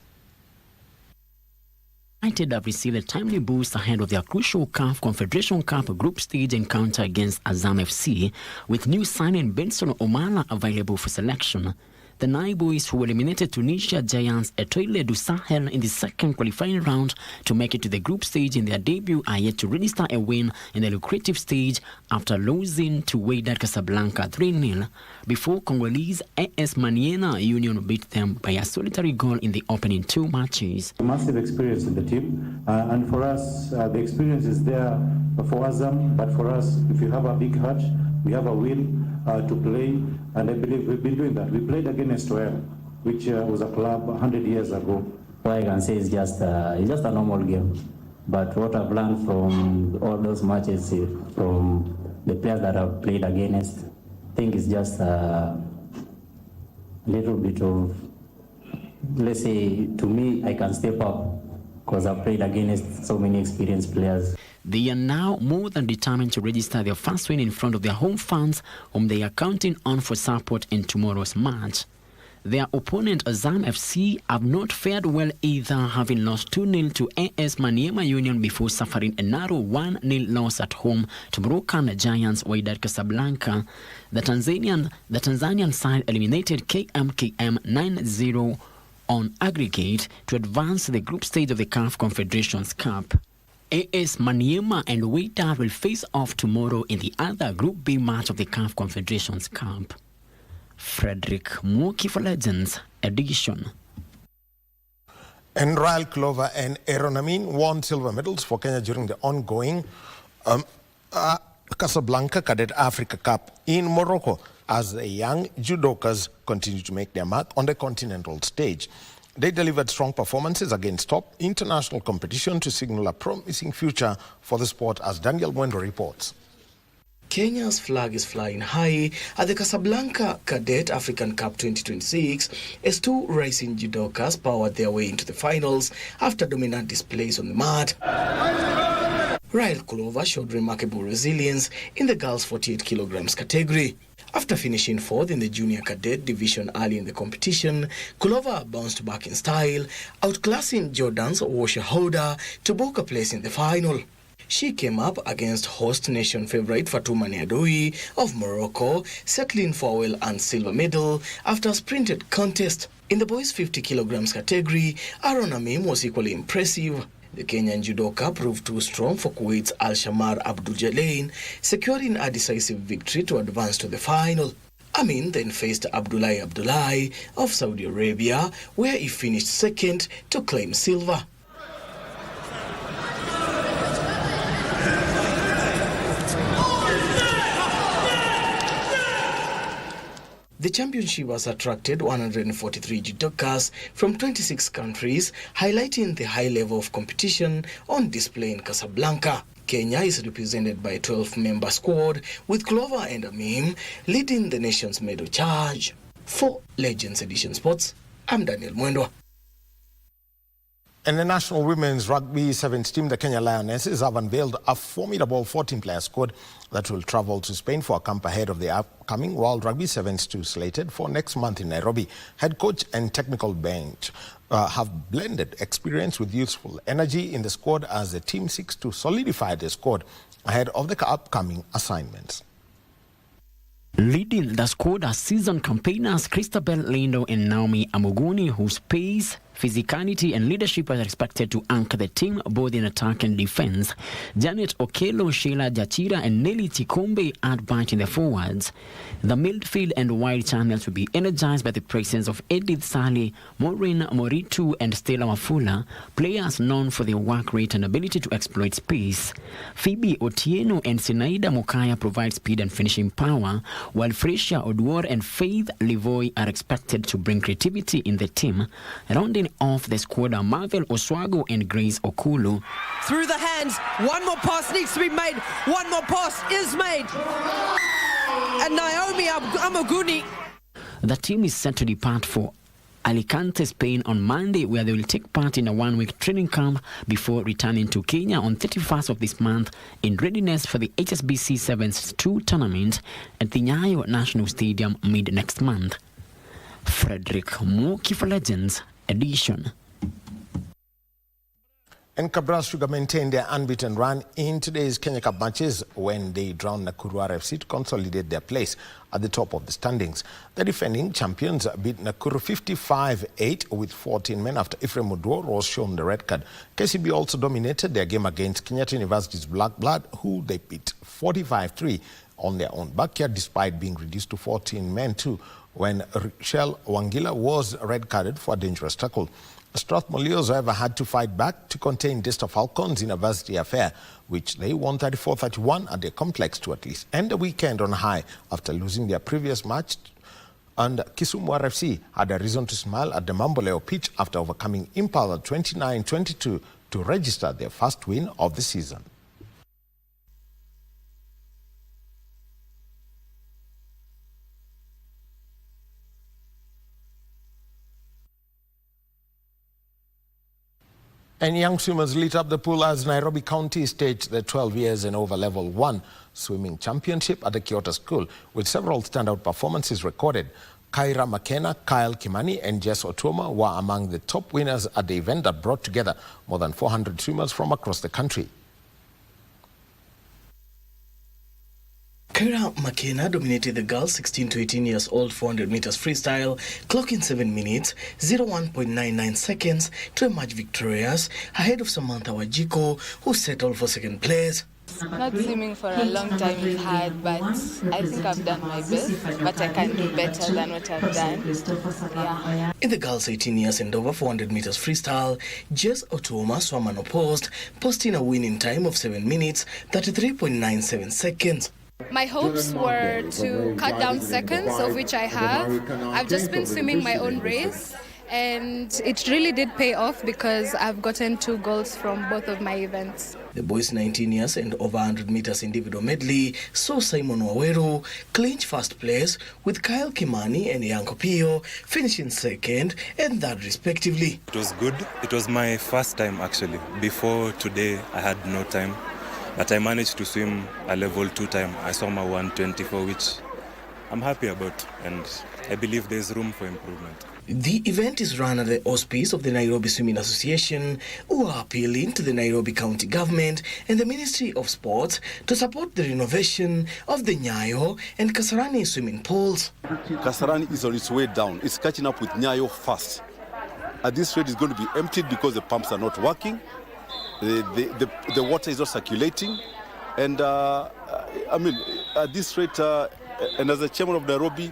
Speaker 5: United have received a timely boost ahead of their crucial CAF Confederation Cup group stage encounter against Azam FC, with new signing Benson Omala available for selection. The Nai boys, who eliminated Tunisia giants Etoile du Sahel in the second qualifying round to make it to the group stage in their debut, are yet to register a win in the lucrative stage after losing to Wydad Casablanca 3-0 before Congolese AS Maniema Union beat them by a solitary goal in the opening 2 matches.
Speaker 6: Massive experience in the team, and for us, the experience is there for Azam, but for us, if you have a big heart, we have a will to play, and I believe we've been doing that. We played against OM, which was a club 100 years ago.
Speaker 7: What I can say is just a normal game. But what I've learned from all those matches, from the players that I've played against, I think it's just a little bit of, let's say, to me, I can step up because I've played against so many experienced players.
Speaker 5: They are now more than determined to register their first win in front of their home fans, whom they are counting on for support in tomorrow's match. Their opponent Azam FC have not fared well either, having lost 2-0 to AS Maniema Union before suffering a narrow 1-0 loss at home to Moroccan giants Wydad Casablanca. The Tanzanian side eliminated KMTC 9-0 on aggregate to advance to the group stage of the CAF Confederations Cup. AS Maniema and Wydad will face off tomorrow in the other Group B match of the CAF Confederations Cup. Frederick Mwoki for Legends Edition.
Speaker 24: And Royal Clover and Aaron Amin won silver medals for Kenya during the ongoing Casablanca Cadet Africa Cup in Morocco as the young judokas continue to make their mark on the continental stage. They delivered strong performances against top international competition to signal a promising future for the sport, as Daniel Mwendo reports.
Speaker 8: Kenya's flag is flying high at the Casablanca Cadet African Cup 2026 as 2 rising judokas powered their way into the finals after dominant displays on the mat. Royal Clover showed remarkable resilience in the girls' 48 kilograms category. After finishing 4th in the junior cadet division early in the competition, Clover bounced back in style, outclassing Jordan's Washer Holder to book a place in the final. She came up against host nation favourite Fatouma Niadoui of Morocco, settling for a well-earned silver medal after a sprinted contest. In the boys' 50 kilograms category, Aaron Amim was equally impressive. The Kenyan judoka proved too strong for Kuwait's Al-Shamar Abdul Jalain, securing a decisive victory to advance to the final. Amin then faced Abdullahi of Saudi Arabia, where he finished second to claim silver. The championship has attracted 143 judokas from 26 countries, highlighting the high level of competition on display in Casablanca. Kenya is represented by a 12-member squad, with Clover and Amim leading the nation's medal charge. For Legends Edition Sports, I'm Daniel Mwendwa.
Speaker 24: And the national women's rugby sevens team, the Kenya Lionesses, have unveiled a formidable 14-player squad that will travel to Spain for a camp ahead of the upcoming World Rugby Sevens 2 slated for next month in Nairobi. Head coach and technical bench have blended experience with youthful energy in the squad as the team seeks to solidify the squad ahead of the upcoming assignments.
Speaker 5: Leading the squad are seasoned campaigners Christabel Lindo and Naomi Amuguni, whose pace, physicality and leadership are expected to anchor the team both in attack and defense. Janet Okelo, Sheila Jachira and Nelly Tikombe add bite in the forwards. The midfield and wide channels will be energized by the presence of Edith Sali, Maureen Moritu and Stella Wafula, players known for their work rate and ability to exploit space. Phoebe Otieno and Sinaida Mukaya provide speed and finishing power, while Frecia Odwor and Faith Livoy are expected to bring creativity in the team. Rounding off the squad are Marvel Oswago and Grace Okulu.
Speaker 9: Through the hands, one more pass needs to be made. One more pass is made. And Naomi Amuguni.
Speaker 5: The team is set to depart for Alicante, Spain on Monday, where they will take part in a one-week training camp before returning to Kenya on 31st of this month in readiness for the HSBC Sevens 2 tournament at the Nyayo National Stadium mid-next month. Frederick Muki for Legends Edition.
Speaker 24: And Kabras Sugar maintained their unbeaten run in today's Kenya Cup matches when they drowned Nakuru RFC to consolidate their place at the top of the standings. The defending champions beat Nakuru 55-8 with 14 men after Ephraim Odwor was shown the red card. KCB also dominated their game against Kenyatta University's Black Blood, who they beat 45-3 on their own backyard despite being reduced to 14 men too when Rachel Wangila was red carded for a dangerous tackle. Strathmore Leos, however, had to fight back to contain Desta Falcons in a varsity affair, which they won 34-31 at their complex to at least end the weekend on high after losing their previous match. And Kisumu RFC had a reason to smile at the Mamboleo pitch after overcoming Impala 29-22 to register their first win of the season. And young swimmers lit up the pool as Nairobi County staged the 12 years and over Level 1 swimming championship at the Kyoto School, with several standout performances recorded. Kyra McKenna, Kyle Kimani and Jess Otoma were among the top winners at the event that brought together more than 400 swimmers from across the country.
Speaker 8: Kyra McKenna dominated the girls 16 to 18 years old 400 meters freestyle, clocking 7 minutes, 01.99 seconds to emerge victorious ahead of Samantha Wajiko, who settled for second place.
Speaker 10: Not swimming for a long time is hard, but I think I've done my best, but I can do better than what I've done. Yeah.
Speaker 8: In the girls 18 years and over 400 meters freestyle, Jess Otoma swam unopposed, posting a winning time of 7 minutes, 33.97 seconds.
Speaker 12: My hopes were to cut down seconds, of which I have. I've just been swimming my own race, and it really did pay off because I've gotten 2 golds from both of my events.
Speaker 8: The boys 19 years and over 100 meters individual medley saw Simon Waweru clinch first place, with Kyle Kimani and Yanko Pio finishing second and third respectively.
Speaker 14: It was good. It was my first time actually. Before today I had no time. But I managed to swim a level 2 time. I saw my 124, which I'm happy about, and I believe there's room for improvement.
Speaker 8: The event is run at the auspice of the Nairobi Swimming Association, who are appealing to the Nairobi County Government and the Ministry of Sports to support the renovation of the Nyayo and Kasarani swimming pools.
Speaker 16: Kasarani is on its way down. It's catching up with Nyayo fast. At this rate, it's going to be emptied because the pumps are not working. The water is not circulating, and I mean, at this rate, And as the chairman of Nairobi,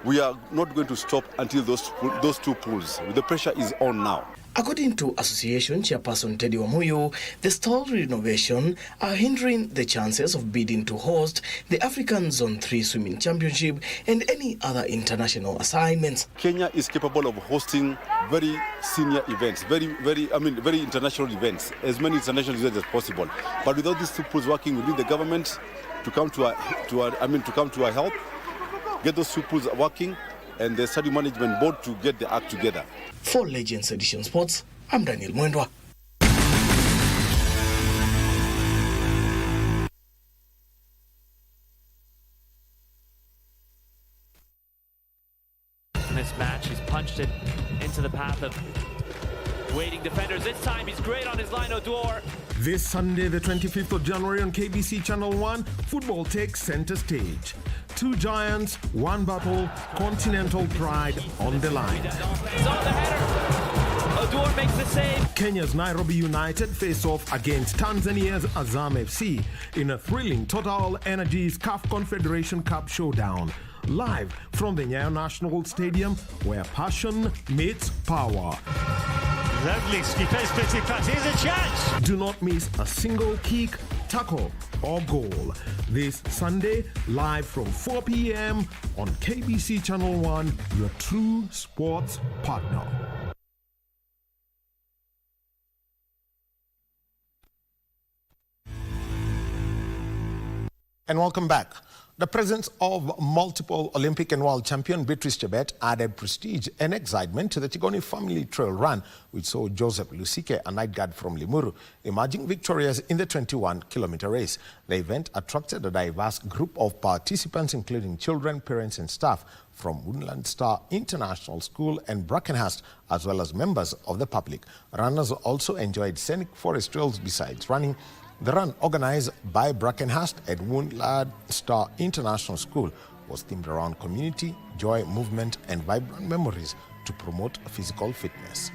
Speaker 16: we are not going to stop until those two pools. The pressure is on now.
Speaker 8: According to Association Chairperson Teddy Wamuyu, the stall renovation are hindering the chances of bidding to host the African Zone 3 Swimming Championship and any other international assignments.
Speaker 16: Kenya is capable of hosting very senior events, very international events, as many international events as possible. But without these two pools working, we need the government to come to our help, get those two pools working, and the Stadium Management Board to get the act together.
Speaker 8: For Legends Edition Sports, I'm Daniel Mwendwa.
Speaker 1: In this match, he's punched it into the path of waiting defenders. This time he's great on his line d'or.
Speaker 24: This Sunday, the 25th of January on KBC Channel 1, football takes center stage. Two giants, one battle, continental pride on the line.
Speaker 1: Odor makes the save.
Speaker 24: Kenya's Nairobi United face off against Tanzania's Azam FC in a thrilling Total Energies CAF Confederation Cup showdown. Live from the Nyayo National Stadium, where passion meets power.
Speaker 17: Lovely, Skipper's pretty cut. Here's a chance.
Speaker 24: Do not miss a single kick, tackle or goal. This Sunday, live from 4 p.m. on KBC Channel 1, your true sports partner. And welcome back. The presence of multiple Olympic and world champion Beatrice Chebet added prestige and excitement to the Tigoni family trail run, which saw Joseph Lusike, a night guard from Limuru, emerging victorious in the 21-kilometer race. The event attracted a diverse group of participants, including children, parents and staff from Woodland Star International School and Brackenhurst, as well as members of the public. Runners also enjoyed scenic forest trails besides running. The run, organized by Brackenhurst at Woodland Star International School, was themed around community, joy, movement, and vibrant memories to promote physical fitness.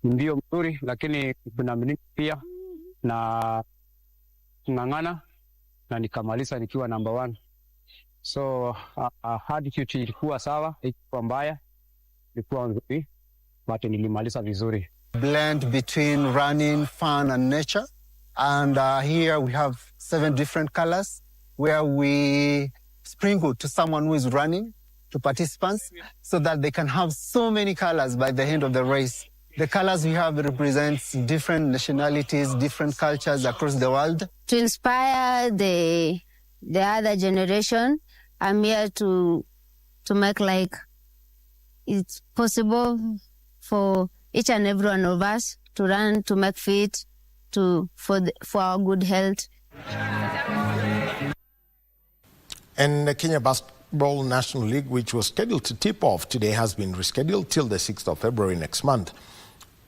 Speaker 19: Mbio mzuri, lakini tunaamini pia na kung'ang'ana na nikamaliza nikiwa number 1. So attitude ilikuwa sawa, ilikuwa mbaya, ilikuwa nzuri, but nilimaliza vizuri.
Speaker 20: Blend between running, fun and nature. And here we have 7 different colors where we sprinkle to someone who is running, to participants, so that they can have so many colors by the end of the race. The colors we have represents different nationalities, different cultures across the world.
Speaker 21: To inspire the other generation, I'm here to make like it's possible for each and every one of us to run, to make fit, for our good health.
Speaker 24: And the Kenya Basketball National League, which was scheduled to tip off today, has been rescheduled till the 6th of February next month.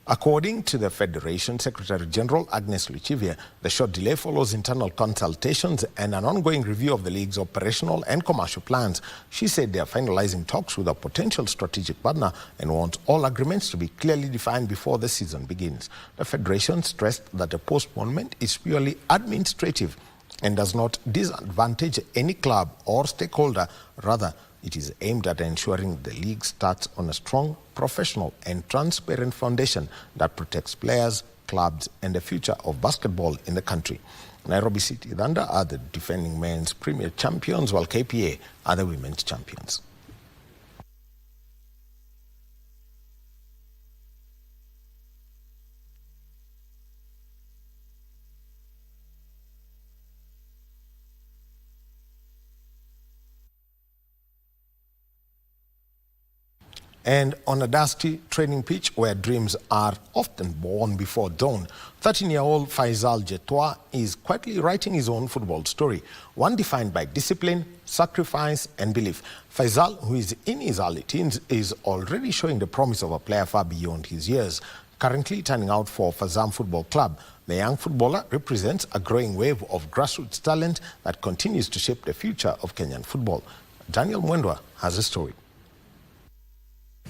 Speaker 24: According to the Federation Secretary General Agnes Luchivia, the short delay follows internal consultations and an ongoing review of the league's operational and commercial plans. She said they are finalizing talks with a potential strategic partner and wants all agreements to be clearly defined before the season begins. The Federation stressed that the postponement is purely administrative and does not disadvantage any club or stakeholder. Rather, it is aimed at ensuring the league starts on a strong, professional and transparent foundation that protects players, clubs and the future of basketball in the country. Nairobi City Thunder are the defending men's premier champions, while KPA are the women's champions. And on a dusty training pitch where dreams are often born before dawn, 13-year-old Faisal Jetwa is quietly writing his own football story, one defined by discipline, sacrifice and belief. Faisal, who is in his early teens, is already showing the promise of a player far beyond his years. Currently turning out for Fazam Football Club, the young footballer represents a growing wave of grassroots talent that continues to shape the future of Kenyan football. Daniel Mwendwa has a story.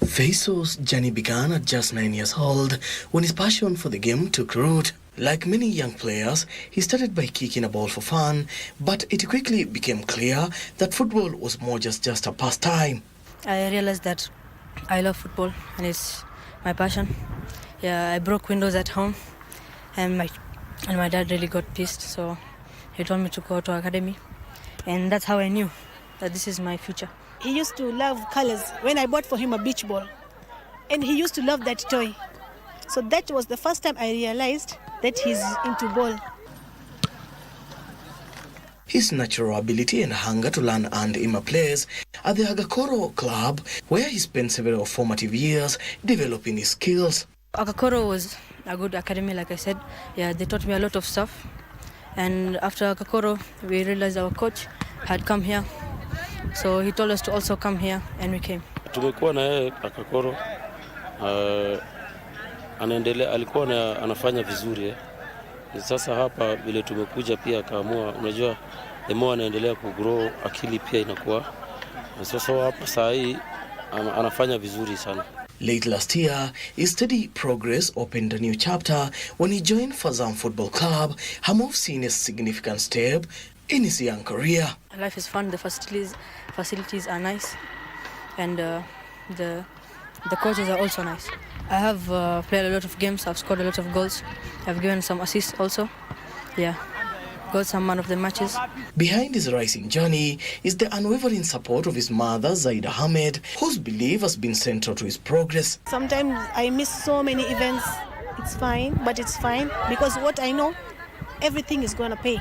Speaker 8: Faisal's journey began at just 9 years old when his passion for the game took root. Like many young players, he started by kicking a ball for fun, but it quickly became clear that football was more just a pastime.
Speaker 2: I realized that I love football and it's my passion. Yeah, I broke windows at home and my dad really got pissed, so he told me to go to academy, and that's how I knew that this is my future.
Speaker 4: He used to love colors when I bought for him a beach ball, and he used to love that toy. So that was the first time I realized that he's into ball.
Speaker 8: His natural ability and hunger to learn earned him a place at the Agakoro club, where he spent several formative years developing his skills.
Speaker 2: Agakoro was a good academy, like I said. Yeah, they taught me a lot of stuff. And after Agakoro, we realized our coach had come here. So he told us to also come here, and we came.
Speaker 11: Tumekuwa na yeye Agakoro. Anaendelea, alikuwa anafanya vizuri. Sasa hapa vile tumekuja pia akaamua, unajua demo anaendelea kugrow, akili pia inakuwa. Sasa hapa saa hii anafanya vizuri sana.
Speaker 8: Late last year, his steady progress opened a new chapter when he joined Fazam Football Club, a move seen as a significant step in his young career.
Speaker 2: Life is fun, the facilities are nice, and the coaches are also nice. I have played a lot of games, I've scored a lot of goals, I've given some assists also. Yeah, got some man of the matches.
Speaker 8: Behind his rising journey is the unwavering support of his mother, Zaida Ahmed, whose belief has been central to his progress.
Speaker 4: Sometimes I miss so many events. It's fine, but it's fine because what I know, everything is going to pay.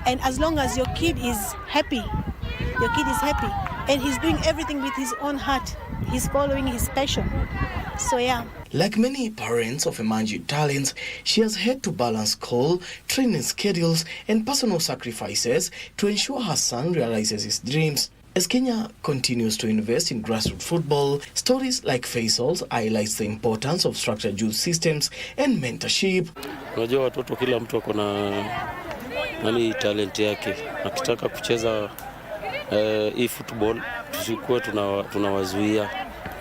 Speaker 4: And as long as your kid is happy, and he's doing everything with his own heart, he's following his passion. So yeah.
Speaker 8: Like many parents of emerging talents, she has had to balance school, training schedules, and personal sacrifices to ensure her son realizes his dreams. As Kenya continues to invest in grassroots football, stories like Faisal's highlights the importance of structured youth systems and mentorship.
Speaker 11: Unajua watoto kila mtu ako na talent yake. Akitaka kucheza football, tusikuwe tunawazuia.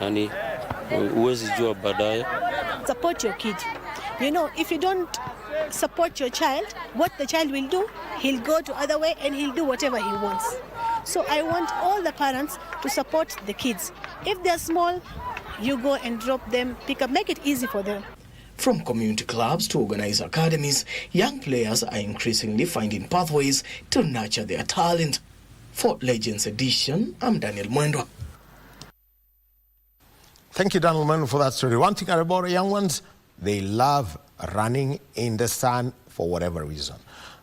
Speaker 11: Yani uwezi jua baadaye.
Speaker 4: Support your kid. You know, if you don't support your child, what the child will do, he'll go to other way and he'll do whatever he wants. So I want all the parents to support the kids. If they're small, you go and drop them, pick up, make it easy for them.
Speaker 8: From community clubs to organized academies, young players are increasingly finding pathways to nurture their talent. For Legends Edition, I'm Daniel Mwendwa.
Speaker 24: Thank you, Daniel Mwendwa, for that story. One thing about the young ones, they love running in the sun for whatever reason.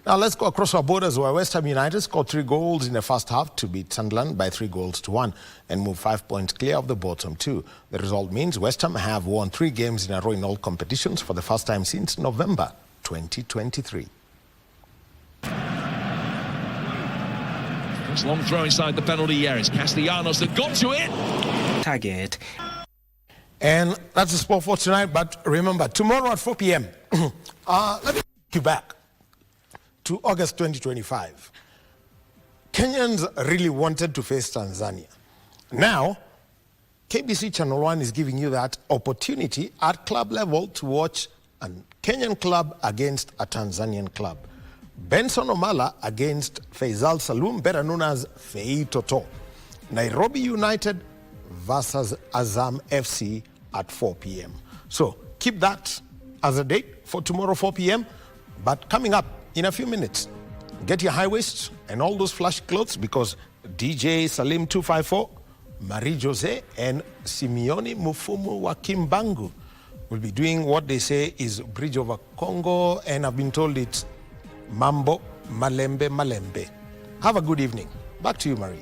Speaker 24: Now let's go across our borders where West Ham United scored 3 goals in the first half to beat Sunderland by 3-1 and move 5 points clear of the bottom 2. The result means West Ham have won 3 games in a row in all competitions for the first time since November 2023.
Speaker 15: It's long throw inside the penalty area. It's Castellanos that got to it.
Speaker 8: Target.
Speaker 24: And that's the sport for tonight. But remember, tomorrow at 4 p.m., let me take you back to August 2025. Kenyans really wanted to face Tanzania. Now, KBC Channel 1 is giving you that opportunity at club level to watch a Kenyan club against a Tanzanian club. Benson Omala against Faisal Salum, better known as Fei Toto. Nairobi United versus Azam FC at 4 p.m. So keep that as a date for tomorrow 4 p.m. But coming up in a few minutes, get your high waist and all those flash clothes because DJ Salim 254, Marie Jose and Simeoni Mufumu wa Kimbangu will be doing what they say is Bridge over Congo, and I've been told it's Mambo Malembe Malembe. Have a good evening. Back to you, Marie.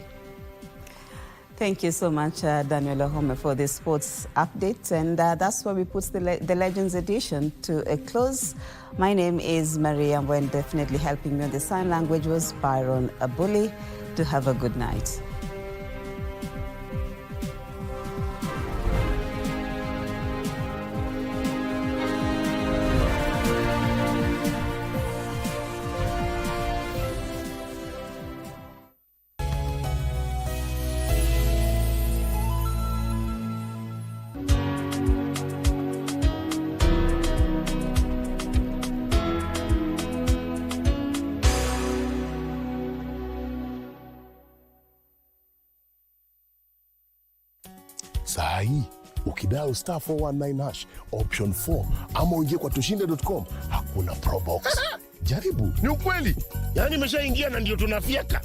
Speaker 3: Thank you so much, Daniel Ohome, for this sports update. And that's where we put the Legends edition to a close. My name is Maria, and definitely helping me on the sign language was Byron Abuli. To have a good night.
Speaker 13: Saa hii ukidial *419# option 4 ama uingie kwa tushinde.com, hakuna probox. Jaribu.
Speaker 18: Ni ukweli. Yaani nimeshaingia na ndio tunafieka.